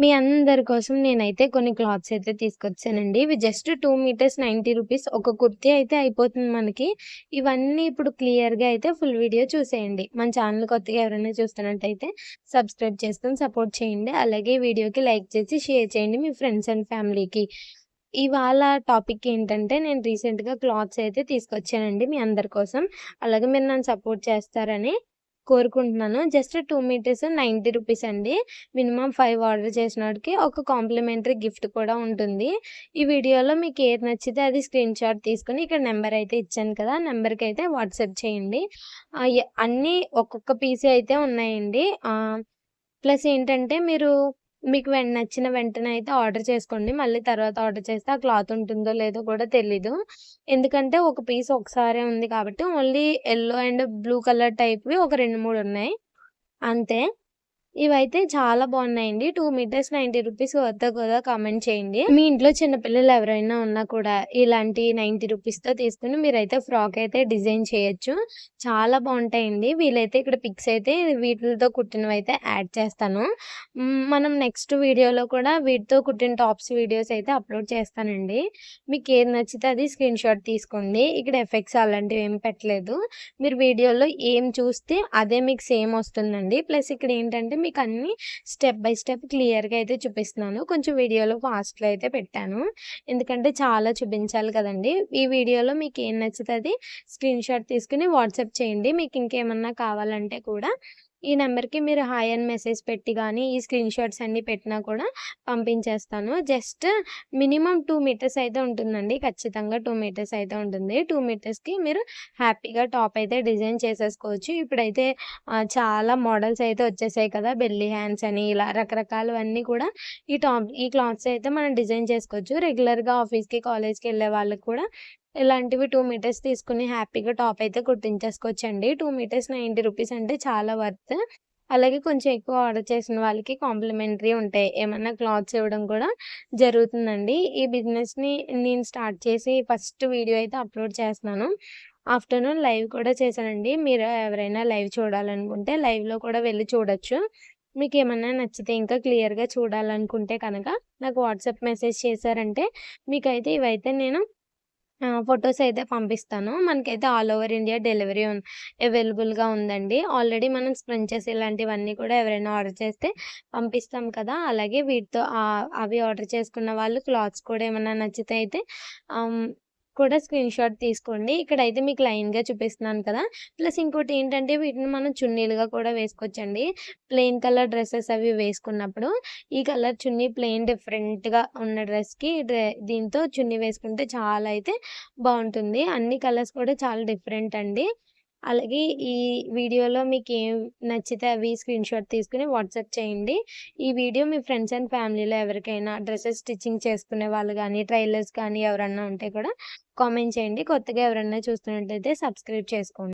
మీ అందరి కోసం నేనైతే కొన్ని క్లాత్స్ అయితే తీసుకొచ్చానండి. ఇవి జస్ట్ 2 మీటర్స్ 90 రూపీస్. ఒక కుర్తీ అయితే అయిపోతుంది మనకి. ఇవన్నీ ఇప్పుడు క్లియర్‌గా అయితే ఫుల్ వీడియో చూసేయండి. మన ఛానల్ కొత్తగా ఎవరైనా చూస్తున్నట్టయితే సబ్స్క్రైబ్ చేసుకొని సపోర్ట్ చేయండి. అలాగే వీడియోకి లైక్ చేసి షేర్ చేయండి మీ ఫ్రెండ్స్ అండ్ ఫ్యామిలీకి. ఇవాళ టాపిక్ ఏంటంటే నేను రీసెంట్‌గా క్లాత్స్ అయితే తీసుకొచ్చానండి మీ అందరి కోసం. అలాగే మీరు నన్ను సపోర్ట్ చేస్తారని కోరుకుంటున్నాను. జస్ట్ 2 మీటర్స్ 90 రూపీస్ అండి. మినిమమ్ 5 ఆర్డర్ చేసినోడికి ఒక కాంప్లిమెంటరీ గిఫ్ట్ కూడా ఉంటుంది. ఈ వీడియోలో మీకు ఏది నచ్చితే అది స్క్రీన్‌షాట్ తీసుకొని ఇక్కడ నంబర్ అయితే ఇచ్చాను కదా! నంబర్‌కైతే వాట్సాప్ చేయండి. అన్నీ ఒక్కొక్క పీసే అయితే ఉన్నాయండి. ప్లస్ ఏంటంటే మీకు నచ్చిన వెంటనే అయితే ఆర్డర్ చేసుకోండి. మళ్ళీ తర్వాత ఆర్డర్ చేస్తే ఆ క్లాత్ ఉంటుందో లేదో కూడా తెలీదు. ఎందుకంటే ఒక పీస్ ఒకసారే ఉంది కాబట్టి only yellow and blue colour టైప్‌వి ఒక 2, 3 ఉన్నాయి. అంతే. ఇవైతే చాలా బాగున్నాయండి. 2 మీటర్స్ 90 రూపీస్ వర్తా కాదా కామెంట్ చేయండి. మీ ఇంట్లో చిన్న పిల్లలు ఎవరైనా ఉన్నా కూడా ఇలాంటి 90 రూపీస్‌తో తీసుకొని మీరైతే ఫ్రాక్ అయితే డిజైన్ చేయొచ్చు. చాలా బాగుంటాయండి. వీలైతే ఇక్కడ పిక్స్ అయితే వీటిలతో కుట్టినవైతే యాడ్ చేస్తాను. మనం నెక్స్ట్ వీడియోలో కూడా వీటితో కుట్టిన టాప్స్ వీడియోస్ అయితే అప్లోడ్ చేస్తానండి. మీకు ఏది నచ్చితే అది స్క్రీన్‌షాట్ తీసుకోండి. ఇక్కడ ఎఫెక్ట్స్ అలాంటివి ఏమి పెట్టలేదు. మీరు వీడియోలో ఏం చూస్తే అదే మీకు సేమ్ వస్తుందండి. ప్లస్ ఇక్కడ ఏంటంటే మీకు అన్నీ స్టెప్ బై స్టెప్ క్లియర్‌గా అయితే చూపిస్తున్నాను. కొంచెం వీడియోలో ఫాస్ట్‌లో అయితే పెట్టాను. ఎందుకంటే చాలా చూపించాలి కదండీ! ఈ వీడియోలో మీకు ఏం నచ్చితే అది స్క్రీన్‌షాట్ తీసుకొని వాట్సాప్ చేయండి. మీకు ఇంకేమన్నా కావాలంటే కూడా ఈ నెంబర్‌కి మీరు హాయ్ అని మెసేజ్ పెట్టి గానీ, ఈ స్క్రీన్‌షాట్స్ అన్నీ పెట్టినా కూడా పంపించేస్తాను. జస్ట్ మినిమమ్ 2 మీటర్స్ అయితే ఉంటుందండి. ఖచ్చితంగా 2 మీటర్స్ అయితే ఉంటుంది. 2 మీటర్స్‌కి మీరు హ్యాపీగా టాప్ అయితే డిజైన్ చేసేసుకోవచ్చు. ఇప్పుడైతే చాలా మోడల్స్ అయితే వచ్చేసాయి కదా! బెల్లీ హ్యాండ్స్ అని ఇలా రకరకాలవన్నీ కూడా ఈ క్లాత్స్ అయితే మనం డిజైన్ చేసుకోవచ్చు. రెగ్యులర్‌గా ఆఫీస్‌కి, కాలేజ్‌కి ఎళ్ళే వాళ్ళకి కూడా ఇలాంటివి 2 మీటర్స్ తీసుకొని హ్యాపీగా టాప్ అయితే కుట్టించేసుకోవచ్చండి. 2 మీటర్స్ 90 రూపీస్ అంటే చాలా వర్త్. అలాగే కొంచెం ఎక్కువ ఆర్డర్ చేసిన వాళ్ళకి కాంప్లిమెంటరీ ఉంటాయి. ఏమన్నా క్లాత్స్ ఇవ్వడం కూడా జరుగుతుందండి. ఈ బిజినెస్‌ని నేను స్టార్ట్ చేసి ఫస్ట్ వీడియో అయితే అప్లోడ్ చేస్తున్నాను. ఆఫ్టర్‌నూన్ లైవ్ కూడా చేశానండి. మీరు ఎవరైనా లైవ్ చూడాలనుకుంటే లైవ్‌లో కూడా వెళ్లి చూడొచ్చు. మీకేమన్నా నచ్చితే ఇంకా క్లియర్‌గా చూడాలనుకుంటే కనుక నాకు వాట్సాప్ మెసేజ్ చేశారంటే మీకైతే ఇవైతే నేను ఫోటోస్ అయితే పంపిస్తాను. మనకైతే ఆల్ ఓవర్ ఇండియా డెలివరీ అవైలబుల్‌గా ఉందండి. ఆల్రెడీ మనం స్ప్రంచెస్ ఇలాంటివన్నీ కూడా ఎవరైనా ఆర్డర్ చేస్తే పంపిస్తాం కదా! అలాగే వీటితో అవి ఆర్డర్ చేసుకున్న వాళ్ళు క్లాత్స్ కూడా ఏమన్నా నచ్చితే అయితే ఆహ్, కూడా స్క్రీన్‌షాట్ తీసుకోండి. ఇక్కడైతే మీకు లైన్‌గా చూపిస్తున్నాను కదా! ప్లస్ ఇంకోటేంటంటే వీటిని మనం చున్నీలుగా కూడా వేసుకోవచ్చండి. ప్లెయిన్ కలర్ డ్రెసెస్ అవి వేసుకున్నప్పుడు ఈ కలర్ చున్నీ ప్లెయిన్ డిఫరెంట్‌గా ఉన్న డ్రెస్‌కి దీంతో చున్నీ వేసుకుంటే చాలా అయితే బావుంటుంది. అన్ని కలర్స్ కూడా చాలా డిఫరెంట్ అండి. అలాగే ఈ వీడియోలో మీకేం నచ్చితే అవి స్క్రీన్‌షాట్ తీసుకొని వాట్సాప్ చేయండి. ఈ వీడియో మీ ఫ్రెండ్స్ అండ్ ఫ్యామిలీలో ఎవరికైనా డ్రెసెస్ స్టిచ్చింగ్ చేసుకునే వాళ్ళు గానీ, ట్రైలర్స్ కానీ ఎవరన్నా ఉంటే కూడా కామెంట్ చేయండి. కొత్తగా ఎవరన్నా చూస్తున్నట్టయితే సబ్స్క్రైబ్ చేసుకోండి.